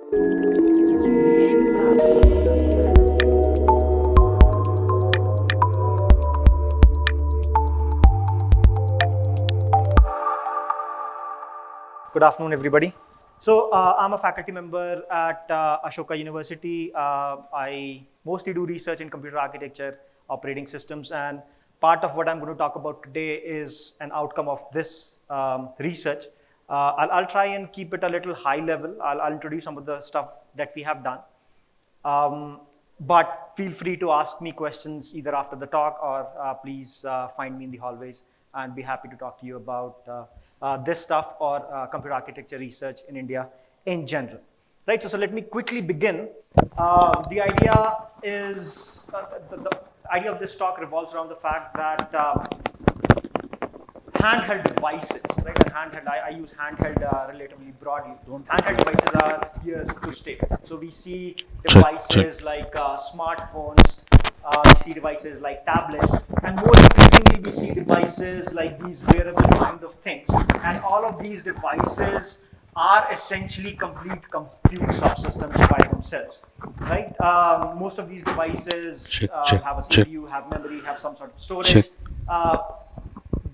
Good afternoon, everybody. So I'm a faculty member at Ashoka University. I mostly do research in computer architecture, operating systems, and part of what I'm going to talk about today is an outcome of this research. I'll try and keep it a little high level. I'll introduce some of the stuff that we have done. But feel free to ask me questions either after the talk or please find me in the hallways and be happy to talk to you about this stuff or computer architecture research in India in general. Right, so let me quickly begin. The idea is, the idea of this talk revolves around the fact that handheld devices, right? And handheld, I use handheld relatively broadly. Handheld devices are here to stay. So we see devices like smartphones, we see devices like tablets, and more increasingly we see devices like these wearable kind of things. And all of these devices are essentially complete compute subsystems by themselves, right? Most of these devices have a CPU, have memory, have some sort of storage.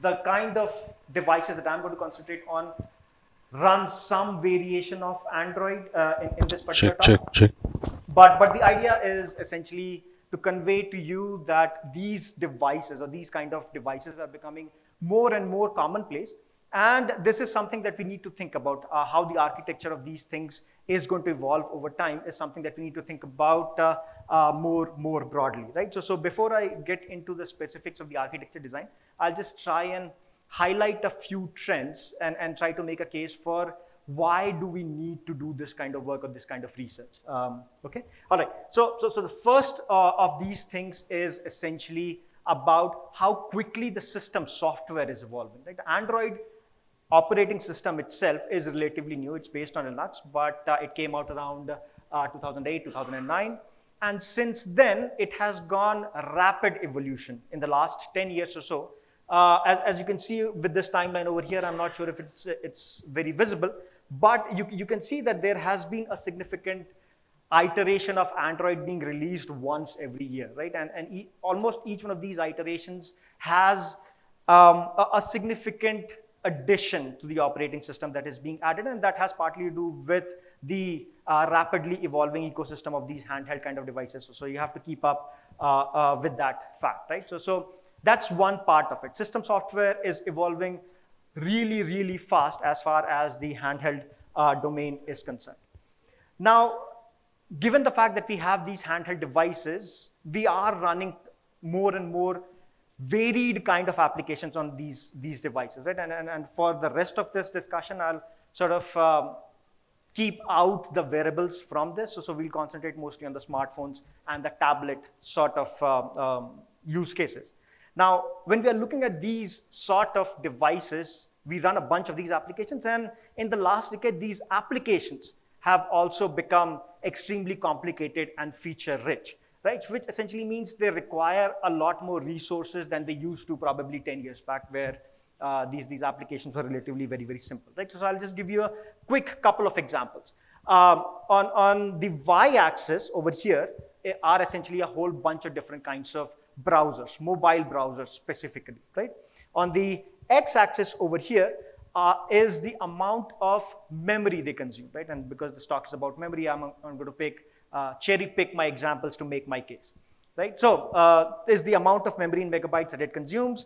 The kind of devices that I'm going to concentrate on run some variation of Android in this particular talk. But the idea is essentially to convey to you that these devices or these kind of devices are becoming more and more commonplace. And this is something that we need to think about. How the architecture of these things is going to evolve over time is something that we need to think about more broadly, right? So before I get into the specifics of the architecture design, I'll just try and highlight a few trends and try to make a case for why do we need to do this kind of work or this kind of research. Okay, all right. So the first of these things is essentially about how quickly the system software is evolving, right? The Android operating system itself is relatively new. It's based on Linux, but it came out around 2008, 2009. And since then, it has gone rapid evolution in the last 10 years or so. As you can see with this timeline over here, I'm not sure if it's very visible, but you can see that there has been a significant iteration of Android being released once every year, right? And almost each one of these iterations has a significant addition to the operating system that is being added, and that has partly to do with the rapidly evolving ecosystem of these handheld kind of devices. So you have to keep up with that fact, right? So that's one part of it. System software is evolving really, really fast as far as the handheld domain is concerned. Now, given the fact that we have these handheld devices, we are running more and more varied kind of applications on these devices, right? And for the rest of this discussion, I'll sort of keep out the wearables from this. So we'll concentrate mostly on the smartphones and the tablet sort of use cases. Now, when we are looking at these sort of devices, we run a bunch of these applications, and in the last decade, these applications have also become extremely complicated and feature rich, right? Which essentially means they require a lot more resources than they used to probably 10 years back, where these applications were relatively very, very simple, right? So I'll just give you a quick couple of examples. On the y-axis over here are essentially a whole bunch of different kinds of browsers, mobile browsers specifically, right? On the x-axis over here is the amount of memory they consume, right? And because this talk is about memory, I'm going to cherry pick my examples to make my case, right? So is the amount of memory in megabytes that it consumes.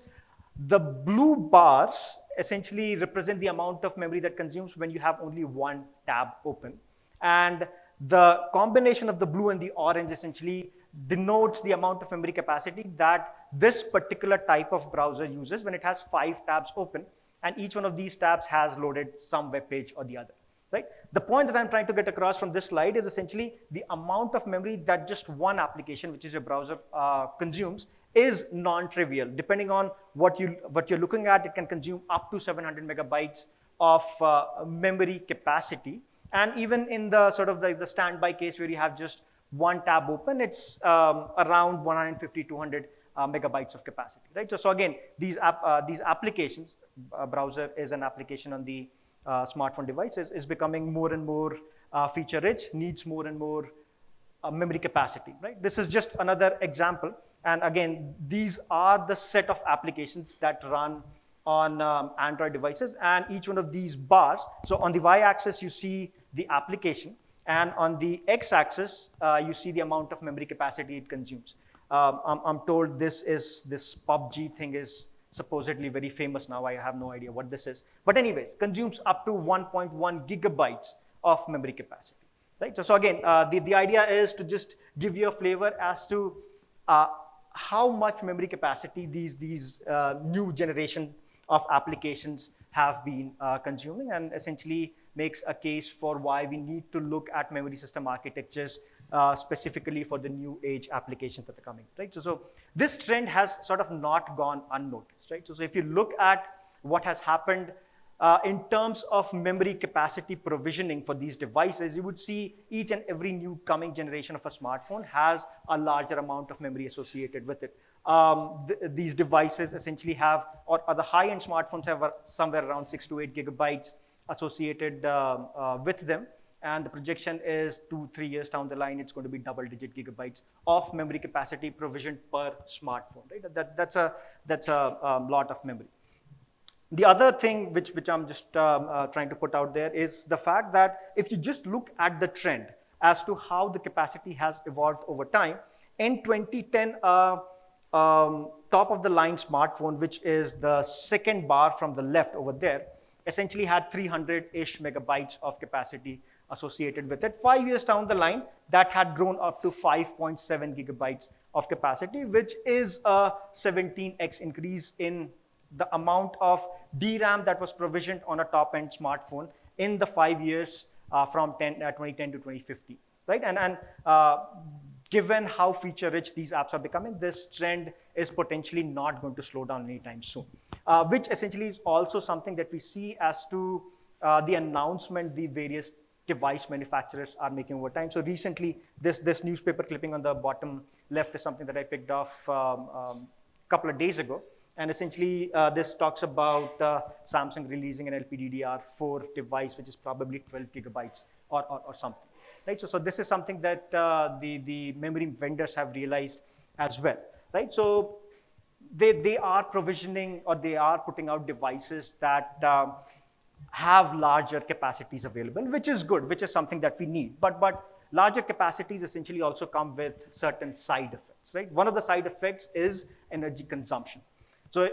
The blue bars essentially represent the amount of memory that consumes when you have only one tab open. And the combination of the blue and the orange essentially denotes the amount of memory capacity that this particular type of browser uses when it has 5 tabs open, and each one of these tabs has loaded some web page or the other, right? The point that I'm trying to get across from this slide is essentially the amount of memory that just one application, which is your browser, consumes is non-trivial. Depending on what you're looking at, it can consume up to 700 megabytes of memory capacity. And even in the sort of the standby case where you have just one tab open, it's around 150, 200 megabytes of capacity, right? So again, these applications, browser is an application on the smartphone devices, is becoming more and more feature rich, needs more and more memory capacity, right? This is just another example. And again, these are the set of applications that run on Android devices, and each one of these bars. So on the y-axis, you see the application, and on the x-axis, you see the amount of memory capacity it consumes. I'm told this PUBG thing is supposedly very famous now. I have no idea what this is. But anyways, consumes up to 1.1 gigabytes of memory capacity. Right? So again, the idea is to just give you a flavor as to how much memory capacity these new generation of applications have been consuming, and essentially makes a case for why we need to look at memory system architectures specifically for the new age applications that are coming, right? So this trend has sort of not gone unnoticed, right? So if you look at what has happened in terms of memory capacity provisioning for these devices, you would see each and every new coming generation of a smartphone has a larger amount of memory associated with it. These devices essentially have, or the high-end smartphones have somewhere around 6 to 8 gigabytes associated with them. And the projection is 2-3 years down the line, it's going to be double-digit gigabytes of memory capacity provisioned per smartphone, right? That's a lot of memory. The other thing which I'm just trying to put out there is the fact that if you just look at the trend as to how the capacity has evolved over time, in 2010, top of the line smartphone, which is the second bar from the left over there, essentially had 300-ish megabytes of capacity associated with it. 5 years down the line, that had grown up to 5.7 gigabytes of capacity, which is a 17x increase in the amount of DRAM that was provisioned on a top-end smartphone in the 5 years from 2010 to 2050, right? And given how feature-rich these apps are becoming, this trend is potentially not going to slow down anytime soon, which essentially is also something that we see as to the announcement the various device manufacturers are making over time. So recently, this newspaper clipping on the bottom left is something that I picked off a couple of days ago. And essentially, this talks about Samsung releasing an LPDDR4 device, which is probably 12 gigabytes or something. Right? So this is something that the memory vendors have realized as well. Right? So they are provisioning, or they are putting out devices that have larger capacities available, which is good, which is something that we need. But larger capacities essentially also come with certain side effects. Right? One of the side effects is energy consumption. So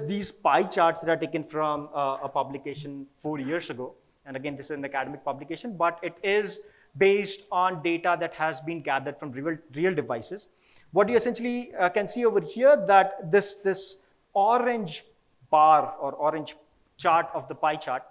these pie charts that are taken from a publication 4 years ago, and again, this is an academic publication, but it is based on data that has been gathered from real devices. What you essentially can see over here, that this orange bar or orange chart of the pie chart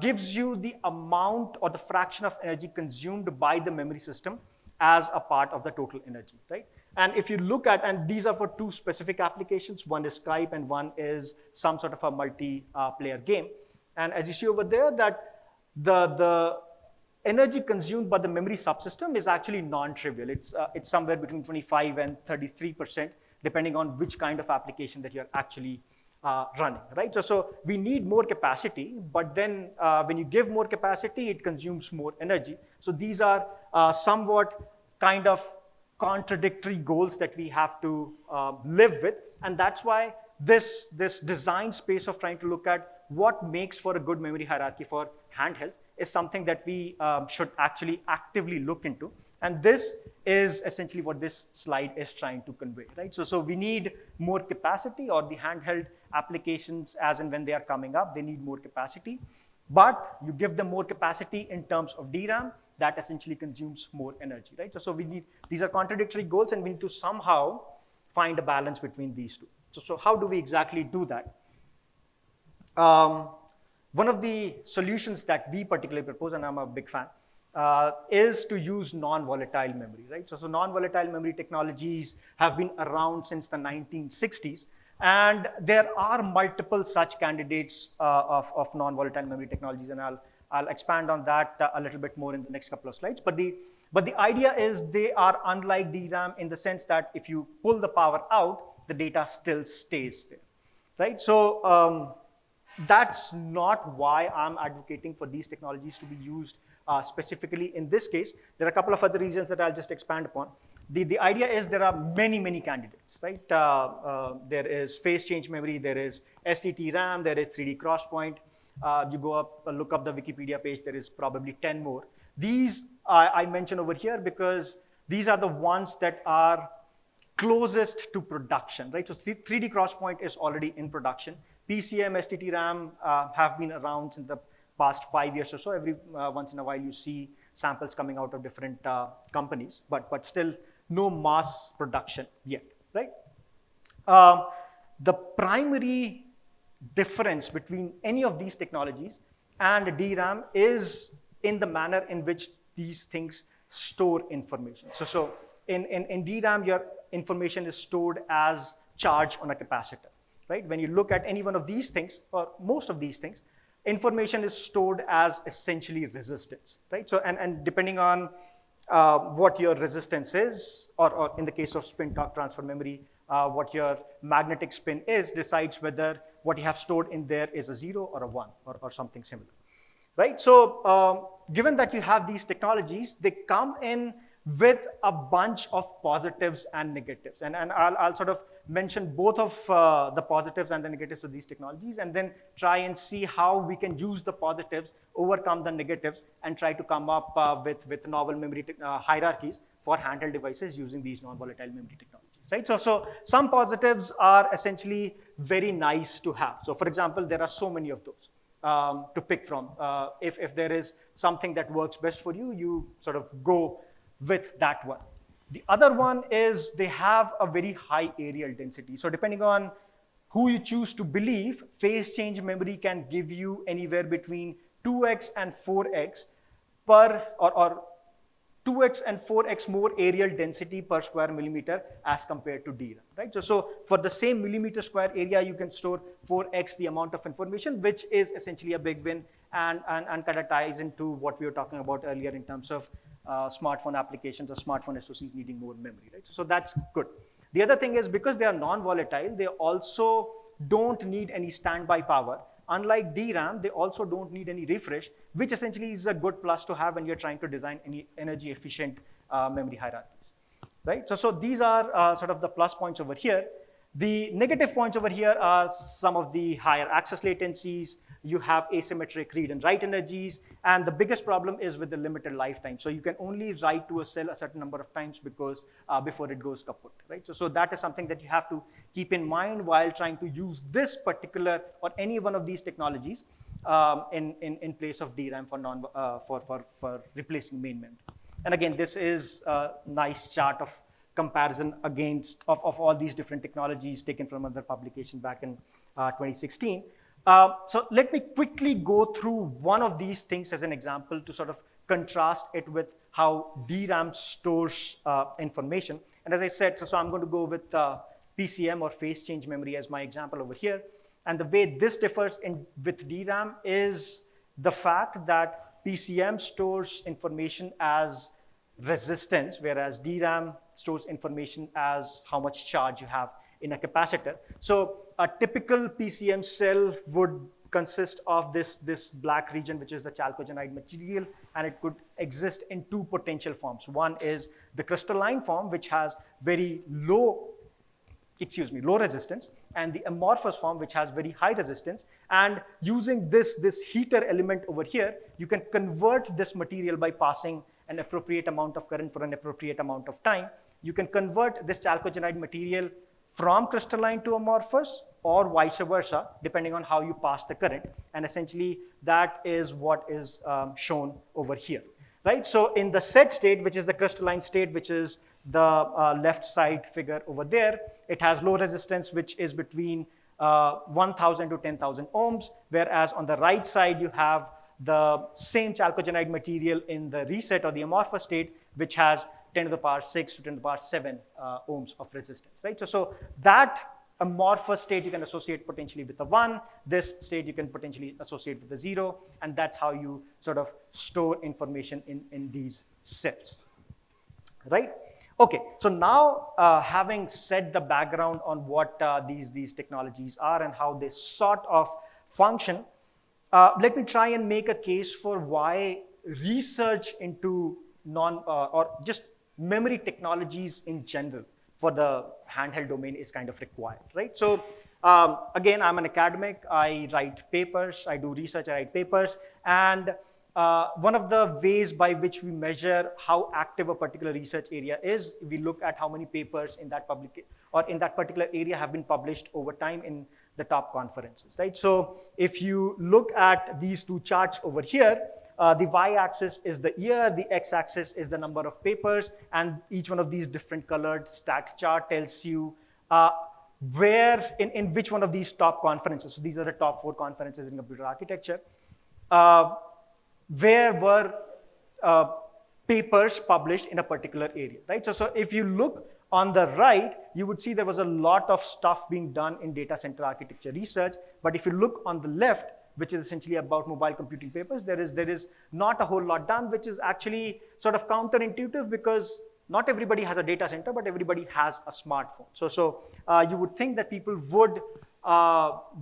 gives you the amount or the fraction of energy consumed by the memory system as a part of the total energy, right? And if you look at, and these are for two specific applications, one is Skype and one is some sort of a multiplayer game. And as you see over there, that the energy consumed by the memory subsystem is actually non-trivial. It's somewhere between 25 and 33%, depending on which kind of application that you're actually running, right? So we need more capacity, but then when you give more capacity, it consumes more energy. So these are somewhat kind of contradictory goals that we have to live with. And that's why this design space of trying to look at what makes for a good memory hierarchy for handhelds is something that we should actually actively look into. And this is essentially what this slide is trying to convey, right? So we need more capacity, or the handheld applications, as and when they are coming up, they need more capacity. But you give them more capacity in terms of DRAM, that essentially consumes more energy, right? So we need, these are contradictory goals, and we need to somehow find a balance between these two. So how do we exactly do that? One of the solutions that we particularly propose, and I'm a big fan, is to use non-volatile memory, right? So non-volatile memory technologies have been around since the 1960s, and there are multiple such candidates of non-volatile memory technologies, and I'll expand on that a little bit more in the next couple of slides. But the idea is they are unlike DRAM in the sense that if you pull the power out, the data still stays there, right? So that's not why I'm advocating for these technologies to be used specifically in this case. There are a couple of other reasons that I'll just expand upon. The idea is there are many candidates, right? There is phase change memory, there is STT-RAM, there is 3D crosspoint. You go up, look up the Wikipedia page, there is probably 10 more. These I mention over here because these are the ones that are closest to production, right? So 3D crosspoint is already in production. PCM, STT-RAM have been around since the past 5 years or so. Every once in a while you see samples coming out of different companies, but still no mass production yet, right? The primary difference between any of these technologies and DRAM is in the manner in which these things store information. So in DRAM, your information is stored as charge on a capacitor, right? When you look at any one of these things, or most of these things, information is stored as essentially resistance, right? So, and depending on what your resistance is, or in the case of spin torque transfer memory, what your magnetic spin is, decides whether what you have stored in there is a 0 or a 1 or something similar, right? So given that you have these technologies, they come in with a bunch of positives and negatives. And I'll sort of mention both of the positives and the negatives of these technologies, and then try and see how we can use the positives, overcome the negatives, and try to come up with novel memory hierarchies for handheld devices using these non-volatile memory technologies, right? So some positives are essentially very nice to have. So for example, there are so many of those to pick from. If there is something that works best for you, you sort of go with that one. The other one is they have a very high areal density. So depending on who you choose to believe, phase change memory can give you anywhere between 2x and 4x per, or 2x and 4x more areal density per square millimeter as compared to DRAM, right? So for the same millimeter square area, you can store 4x the amount of information, which is essentially a big win, and kind of ties into what we were talking about earlier in terms of smartphone applications or smartphone SoCs needing more memory, right? So that's good. The other thing is, because they are non-volatile, they also don't need any standby power. Unlike DRAM, they also don't need any refresh, which essentially is a good plus to have when you're trying to design any energy efficient memory hierarchies, right? So these are sort of the plus points over here. The negative points over here are some of the higher access latencies. You have asymmetric read and write energies, and the biggest problem is with the limited lifetime. So you can only write to a cell a certain number of times because before it goes kaput, right? So that is something that you have to keep in mind while trying to use this particular or any one of these technologies in place of DRAM for replacing main memory. And again, this is a nice chart of comparison against of all these different technologies taken from another publication back in 2016. So let me quickly go through one of these things as an example to sort of contrast it with how DRAM stores information. And as I said, so I'm going to go with PCM or phase change memory as my example over here. And the way this differs with DRAM is the fact that PCM stores information as resistance, whereas DRAM stores information as how much charge you have in a capacitor. So a typical PCM cell would consist of this black region, which is the chalcogenide material, and it could exist in two potential forms. One is the crystalline form, which has very low resistance, and the amorphous form, which has very high resistance. And using this heater element over here, you can convert this material by passing an appropriate amount of current for an appropriate amount of time. You can convert this chalcogenide material from crystalline to amorphous, or vice versa, depending on how you pass the current. And essentially, that is what is shown over here, right? So in the set state, which is the crystalline state, which is the left side figure over there, it has low resistance, which is between 1,000 to 10,000 ohms, whereas on the right side, you have the same chalcogenide material in the reset or the amorphous state, which has 10 to the power 6 to 10 to the power 7 ohms of resistance, right? So that amorphous state you can associate potentially with a 1. This state you can potentially associate with a 0. And that's how you sort of store information in these sets, right? Okay, so now having said the background on what these technologies are and how they sort of function, let me try and make a case for why research into or just memory technologies in general for the handheld domain is kind of required, right? So again, I'm an academic. I write papers. I do research. I write papers. And one of the ways by which we measure how active a particular research area is, we look at how many papers in that in that particular area have been published over time in the top conferences, right? So if you look at these two charts over here, the y-axis is the year, the x-axis is the number of papers, and each one of these different colored stacked chart tells you where, in which one of these top conferences, so these are the top 4 conferences in computer architecture, where were papers published in a particular area, right? So if you look on the right, you would see there was a lot of stuff being done in data center architecture research, but if you look on the left, which is essentially about mobile computing papers, there is not a whole lot done, which is actually sort of counterintuitive because not everybody has a data center, but everybody has a smartphone. So you would think that people would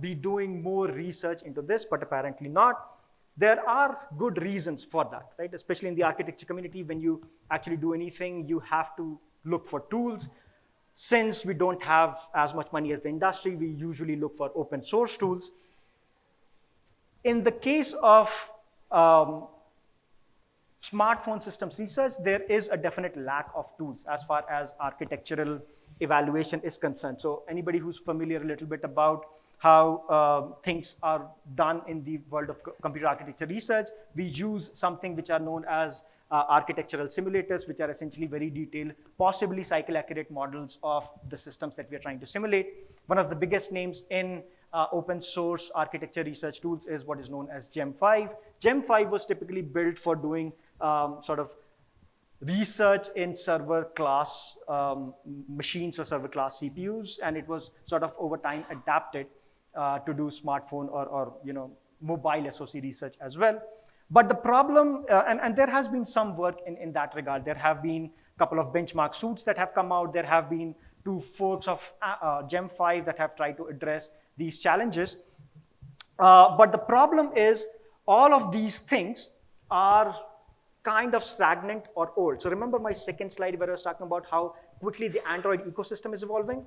be doing more research into this, but apparently not. There are good reasons for that, right? Especially in the architecture community, when you actually do anything, you have to look for tools. Since we don't have as much money as the industry, we usually look for open source tools. In the case of smartphone systems research, there is a definite lack of tools as far as architectural evaluation is concerned. So anybody who's familiar a little bit about how things are done in the world of computer architecture research, we use something which are known as architectural simulators, which are essentially very detailed, possibly cycle accurate models of the systems that we are trying to simulate. One of the biggest names in open source architecture research tools is what is known as GEM5. GEM5 was typically built for doing sort of research in server class machines or server class CPUs, and it was sort of over time adapted to do smartphone or mobile SoC research as well. But the problem, and there has been some work in that regard. There have been a couple of benchmark suits that have come out. There have been 2 forks of GEM5 that have tried to address these challenges. But the problem is all of these things are kind of stagnant or old. So remember my second slide where I was talking about how quickly the Android ecosystem is evolving?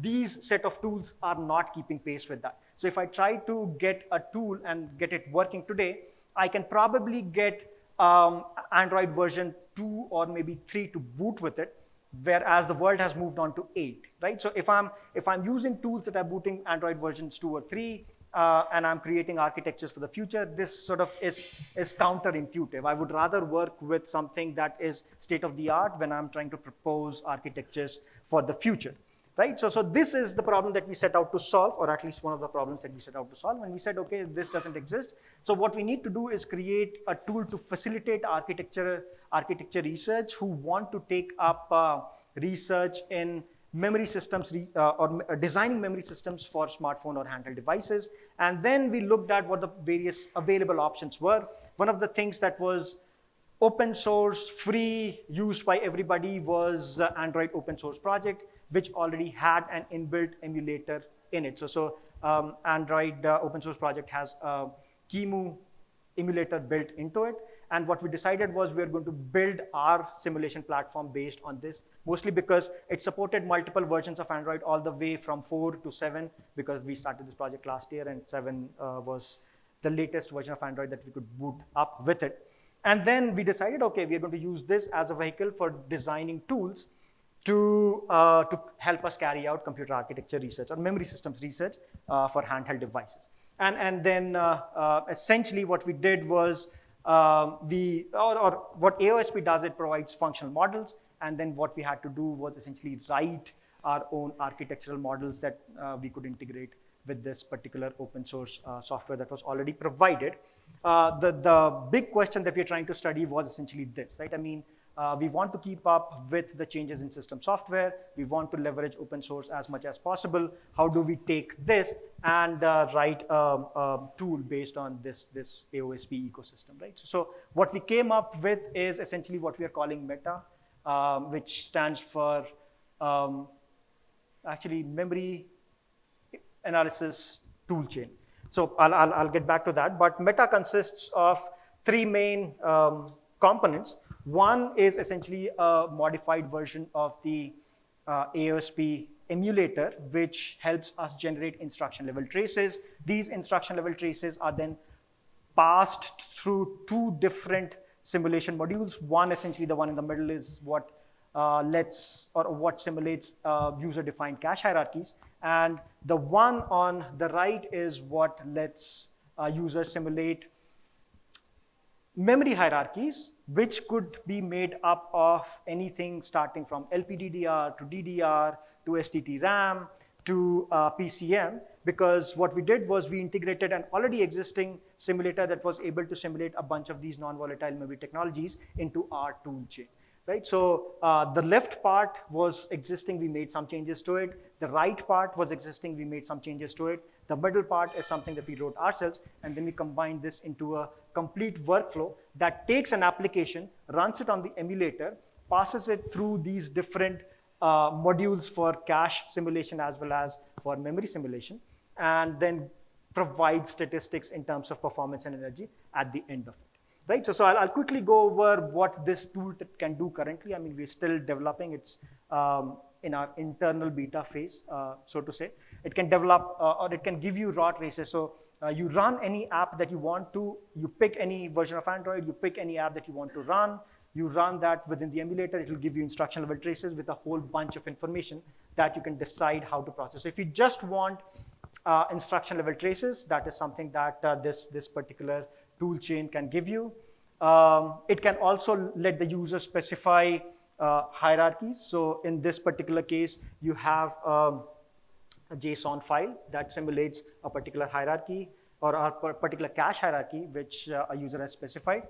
These set of tools are not keeping pace with that. So if I try to get a tool and get it working today, I can probably get Android version 2 or maybe 3 to boot with it, whereas the world has moved on to 8, right? So if I'm using tools that are booting Android versions 2 or 3, and I'm creating architectures for the future, this sort of is counterintuitive. I would rather work with something that is state of the art when I'm trying to propose architectures for the future, right? So this is the problem that we set out to solve, or at least one of the problems that we set out to solve. And we said, okay, this doesn't exist. So what we need to do is create a tool to facilitate architecture research who want to take up research in memory systems or designing memory systems for smartphone or handheld devices. And then we looked at what the various available options were. One of the things that was open source, free, used by everybody was Android open source project, which already had an inbuilt emulator in it. So Android open source project has a QEMU emulator built into it. And what we decided was we're going to build our simulation platform based on this, mostly because it supported multiple versions of Android all the way from 4 to 7, because we started this project last year and 7 was the latest version of Android that we could boot up with it. And then we decided, okay, we're going to use this as a vehicle for designing tools to help us carry out computer architecture research or memory systems research for handheld devices. And then essentially what we did was what AOSP does, it provides functional models. And then what we had to do was essentially write our own architectural models that we could integrate with this particular open source software that was already provided. The big question that we're trying to study was essentially this, right? I mean, we want to keep up with the changes in system software. We want to leverage open source as much as possible. How do we take this and write a tool based on this AOSP ecosystem, right? So what we came up with is essentially what we are calling META, which stands for actually memory analysis toolchain. So I'll get back to that, but META consists of three main components. One is essentially a modified version of the AOSP emulator, which helps us generate instruction level traces. These instruction level traces are then passed through two different simulation modules. One, essentially the one in the middle, is what what simulates user-defined cache hierarchies, and the one on the right is what lets users simulate memory hierarchies, which could be made up of anything starting from LPDDR to DDR to STT-RAM to PCM, because what we did was we integrated an already existing simulator that was able to simulate a bunch of these non-volatile memory technologies into our tool chain. Right, so the left part was existing, we made some changes to it. The right part was existing, we made some changes to it. The middle part is something that we wrote ourselves, and then we combined this into a complete workflow that takes an application, runs it on the emulator, passes it through these different modules for cache simulation as well as for memory simulation, and then provides statistics in terms of performance and energy at the end of it. Right, so I'll quickly go over what this tool can do currently. I mean, we're still developing. It's in our internal beta phase, so to say. It can develop or it can give you raw traces. So you run any app that you want to, you pick any version of Android, you pick any app that you want to run, you run that within the emulator, it will give you instruction level traces with a whole bunch of information that you can decide how to process. So if you just want instruction level traces, that is something that this particular tool chain can give you. It can also let the user specify hierarchies. So in this particular case, you have a JSON file that simulates a particular hierarchy or a particular cache hierarchy, which a user has specified.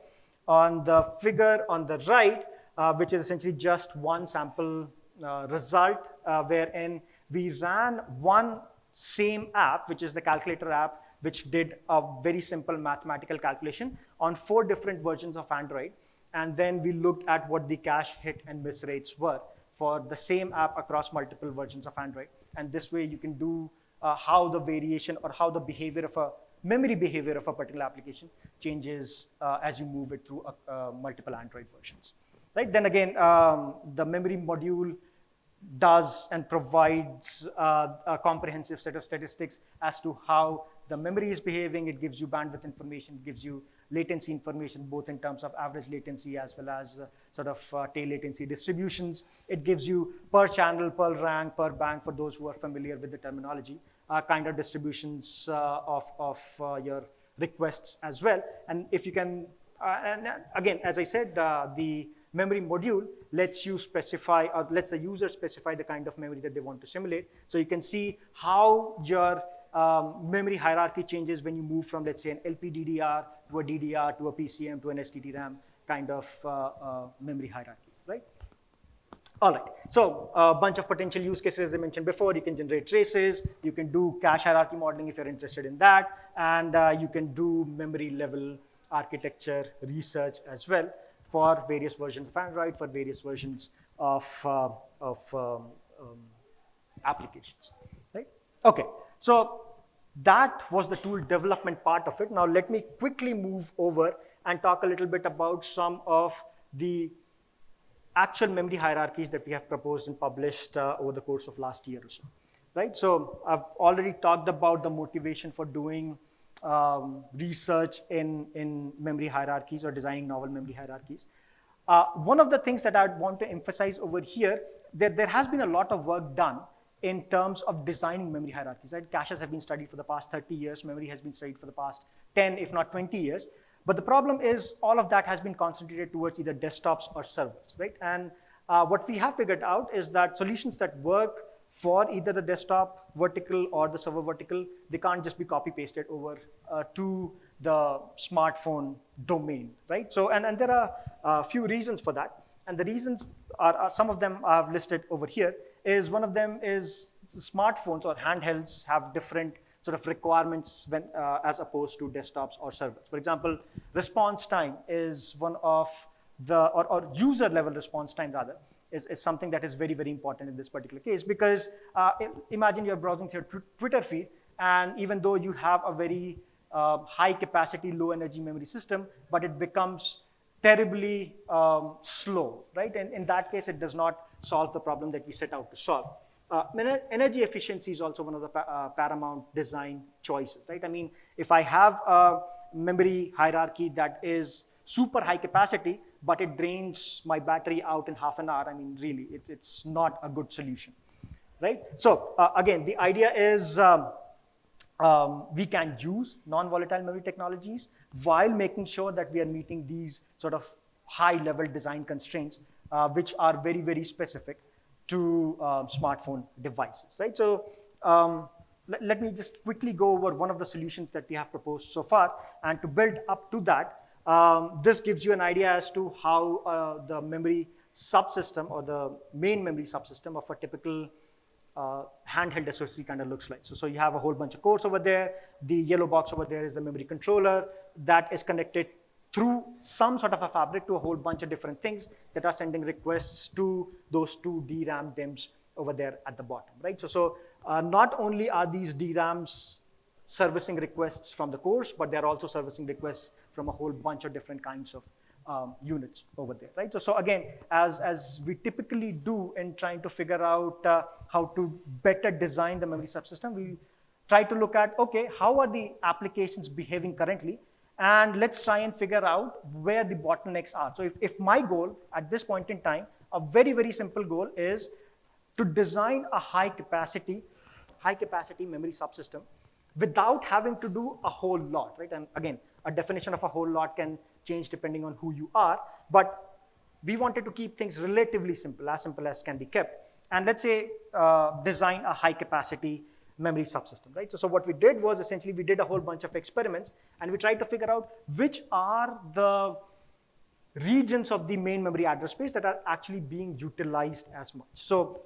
On the figure on the right, which is essentially just one sample result, wherein we ran one same app, which is the calculator app, which did a very simple mathematical calculation on 4 different versions of Android. And then we looked at what the cache hit and miss rates were for the same app across multiple versions of Android. And this way you can do how the variation or how the behavior of a memory behavior of a particular application changes as you move it through multiple Android versions. Right? Then again, the memory module does and provides a comprehensive set of statistics as to how the memory is behaving. It gives you bandwidth information, gives you latency information, both in terms of average latency as well as sort of tail latency distributions. It gives you per channel, per rank, per bank, for those who are familiar with the terminology, kind of distributions of your requests as well. And if you can, and again, as I said, the memory module lets you specify or lets the user specify the kind of memory that they want to simulate. So you can see how your memory hierarchy changes when you move from, let's say, an LPDDR to a DDR to a PCM to an STT-RAM kind of memory hierarchy, right? All right, so a bunch of potential use cases, as I mentioned before. You can generate traces, you can do cache hierarchy modeling if you're interested in that, and you can do memory level architecture research as well for various versions of Android, for various versions of applications, right? Okay, so that was the tool development part of it. Now let me quickly move over and talk a little bit about some of the actual memory hierarchies that we have proposed and published over the course of last year or so, right? So I've already talked about the motivation for doing research in memory hierarchies or designing novel memory hierarchies. One of the things that I'd want to emphasize over here, that there has been a lot of work done in terms of designing memory hierarchies, right? Caches have been studied for the past 30 years, memory has been studied for the past 10, if not 20 years. But the problem is all of that has been concentrated towards either desktops or servers, right? And what we have figured out is that solutions that work for either the desktop vertical or the server vertical, they can't just be copy pasted over to the smartphone domain, right? So, and there are a few reasons for that. And the reasons are some of them I've listed over here. Is one of them is smartphones or handhelds have different sort of requirements when, as opposed to desktops or servers. For example, response time is one of the, or user level response time rather, is something that is very, very important in this particular case, because imagine you're browsing through your Twitter feed, and even though you have a very high capacity, low energy memory system, but it becomes terribly slow, right? And in that case, it does not solve the problem that we set out to solve. Energy efficiency is also one of the paramount design choices, right? I mean, if I have a memory hierarchy that is super high capacity, but it drains my battery out in half an hour, I mean, really, it's not a good solution, right? So again, the idea is we can use non-volatile memory technologies while making sure that we are meeting these sort of high-level design constraints, which are very, very specific to smartphone devices, right? So let me just quickly go over one of the solutions that we have proposed so far, and to build up to that, this gives you an idea as to how the memory subsystem or the main memory subsystem of a typical handheld SoC kind of looks like. So you have a whole bunch of cores over there. The yellow box over there is the memory controller that is connected through some sort of a fabric to a whole bunch of different things that are sending requests to those two DRAM DIMMs over there at the bottom, right? So not only are these DRAMs servicing requests from the cores, but they're also servicing requests from a whole bunch of different kinds of units over there, right? So again, as we typically do in trying to figure out how to better design the memory subsystem, we try to look at, okay, how are the applications behaving currently? And let's try and figure out where the bottlenecks are. So if my goal at this point in time, a very, very simple goal is to design a high capacity memory subsystem without having to do a whole lot, right? And again, a definition of a whole lot can change depending on who you are, but we wanted to keep things relatively simple as can be kept. And let's say design a high capacity memory subsystem, right? So what we did was essentially we did a whole bunch of experiments and we tried to figure out which are the regions of the main memory address space that are actually being utilized as much. So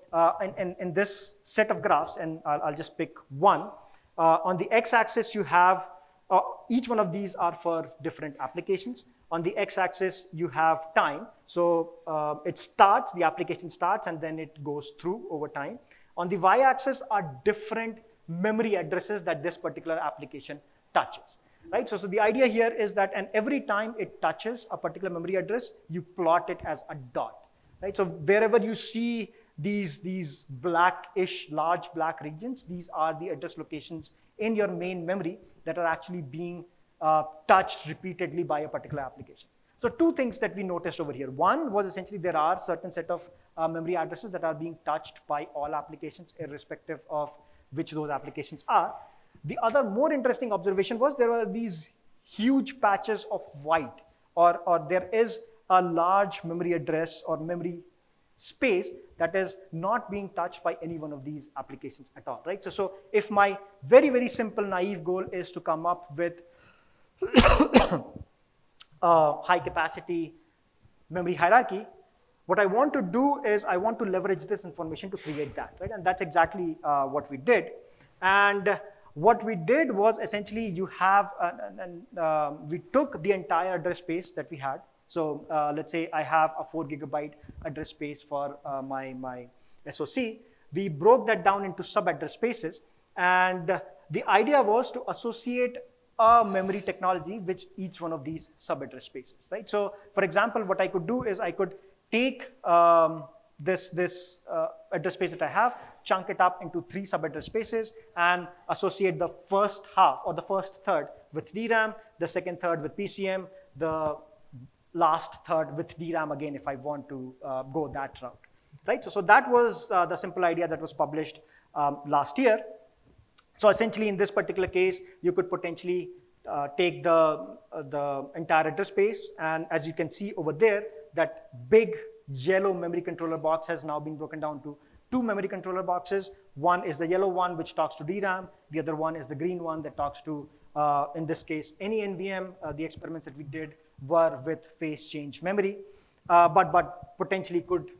in this set of graphs, and I'll just pick one, on the x-axis you have, each one of these are for different applications. On the x-axis you have time. So it starts, the application starts and then it goes through over time. On the y-axis are different memory addresses that this particular application touches, right? So the idea here is that, and every time it touches a particular memory address, you plot it as a dot, right? So wherever you see these blackish, large black regions, these are the address locations in your main memory that are actually being touched repeatedly by a particular application. So two things that we noticed over here. One was essentially there are certain set of memory addresses that are being touched by all applications irrespective of which those applications are. The other more interesting observation was there were these huge patches of white, or there is a large memory address or memory space that is not being touched by any one of these applications at all, right? So if my very, very simple naive goal is to come up with high capacity memory hierarchy, what I want to do is I want to leverage this information to create that, right? And that's exactly what we did. And what we did was essentially you have, we took the entire address space that we had. So let's say I have a 4 GB address space for my SoC. We broke that down into sub-address spaces. And the idea was to associate a memory technology with each one of these sub-address spaces, right? So for example, what I could do is I could take this address space that I have, chunk it up into 3 sub-address spaces and associate the first half or the first third with DRAM, the second third with PCM, the last third with DRAM again if I want to go that route, right? So that was the simple idea that was published last year. So essentially in this particular case, you could potentially take the entire address space, and as you can see over there, that big yellow memory controller box has now been broken down to 2 memory controller boxes. One is the yellow one which talks to DRAM, the other one is the green one that talks to, in this case, any NVM. The experiments that we did were with phase change memory, but potentially could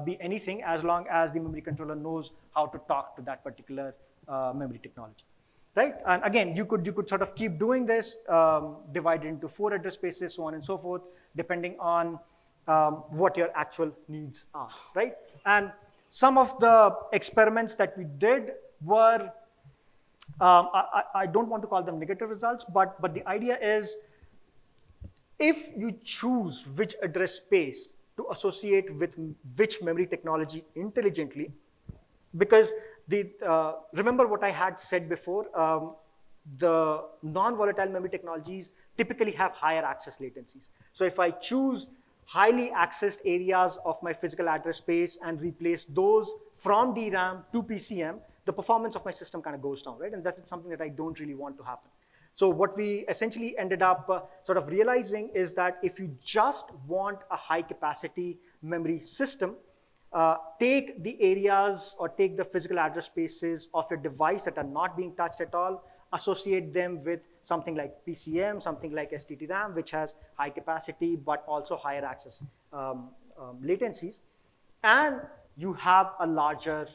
be anything as long as the memory controller knows how to talk to that particular memory technology, right? And again, you could sort of keep doing this, divided into 4 address spaces, so on and so forth, depending on what your actual needs are, right? And some of the experiments that we did were I don't want to call them negative results, but the idea is if you choose which address space to associate with which memory technology intelligently, because remember what I had said before, the non-volatile memory technologies typically have higher access latencies. So if I choose highly accessed areas of my physical address space and replace those from DRAM to PCM, the performance of my system kind of goes down, right? And that's something that I don't really want to happen. So what we essentially ended up sort of realizing is that if you just want a high capacity memory system, take the areas or take the physical address spaces of your device that are not being touched at all, associate them with something like PCM, something like STT-RAM, which has high capacity but also higher access latencies, and you have a larger,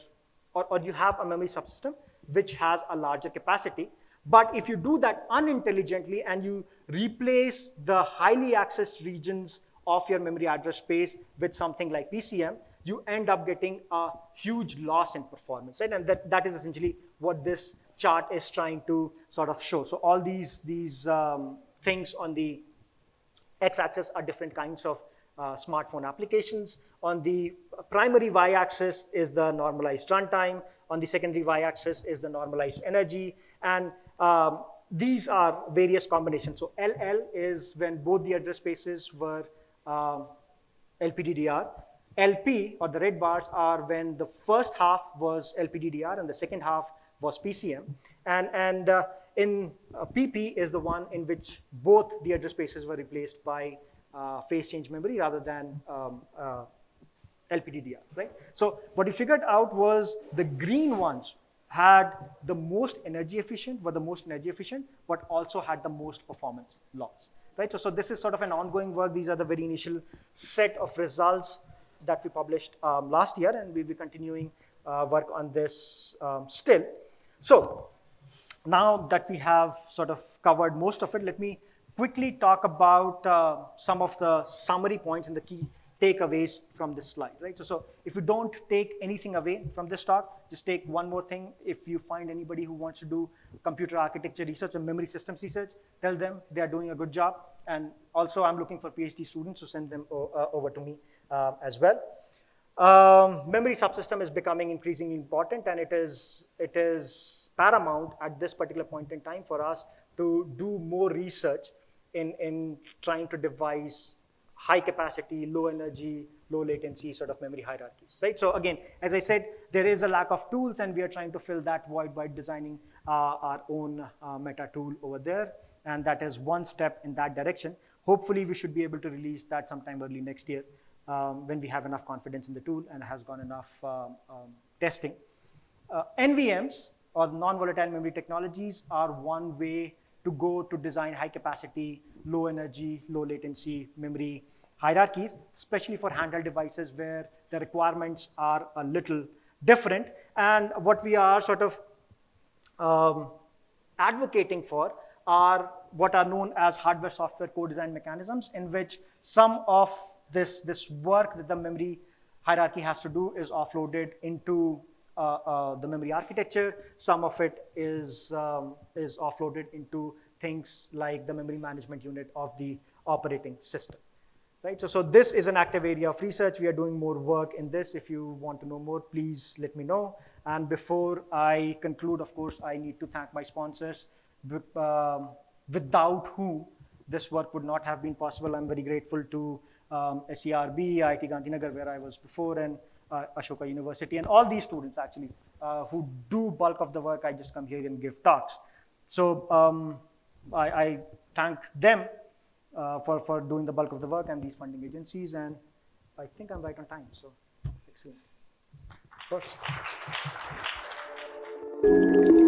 or you have a memory subsystem which has a larger capacity. But if you do that unintelligently and you replace the highly accessed regions of your memory address space with something like PCM, you end up getting a huge loss in performance, right? And that is essentially what this chart is trying to sort of show. So all these things on the x-axis are different kinds of smartphone applications. On the primary y-axis is the normalized runtime. On the secondary y-axis is the normalized energy. And these are various combinations. So LL is when both the address spaces were LPDDR. LP, or the red bars, are when the first half was LPDDR and the second half was PCM. And in PP is the one in which both the address spaces were replaced by phase change memory rather than LPDDR, right? So what we figured out was the green ones had the most energy efficient, but also had the most performance loss, right? So this is sort of an ongoing work. These are the very initial set of results that we published last year, and we'll be continuing work on this still. So now that we have sort of covered most of it, let me quickly talk about some of the summary points and the key takeaways from this slide, right? So if you don't take anything away from this talk, just take one more thing. If you find anybody who wants to do computer architecture research or memory systems research, tell them they are doing a good job. And also I'm looking for PhD students, so send them over to me as well. Memory subsystem is becoming increasingly important, and it is paramount at this particular point in time for us to do more research in trying to devise high capacity, low energy, low latency sort of memory hierarchies, right? So again, as I said, there is a lack of tools, and we are trying to fill that void by designing our own meta tool over there, and that is one step in that direction. Hopefully, we should be able to release that sometime early next year when we have enough confidence in the tool and has gone enough testing. NVMs, or non-volatile memory technologies, are one way to go to design high capacity, low energy, low latency memory hierarchies, especially for handheld devices where the requirements are a little different. And what we are sort of advocating for are what are known as hardware software co-design mechanisms, in which some of this work that the memory hierarchy has to do is offloaded into the memory architecture. Some of it is offloaded into things like the memory management unit of the operating system, right? So this is an active area of research. We are doing more work in this. If you want to know more, please let me know. And before I conclude, of course, I need to thank my sponsors, without whom this work would not have been possible. I'm very grateful to SERB, IIT Gandhinagar, where I was before, and Ashoka University, and all these students actually who do bulk of the work. I just come here and give talks. So I thank them for doing the bulk of the work, and these funding agencies, and I think I'm right on time, so excellent. Of course.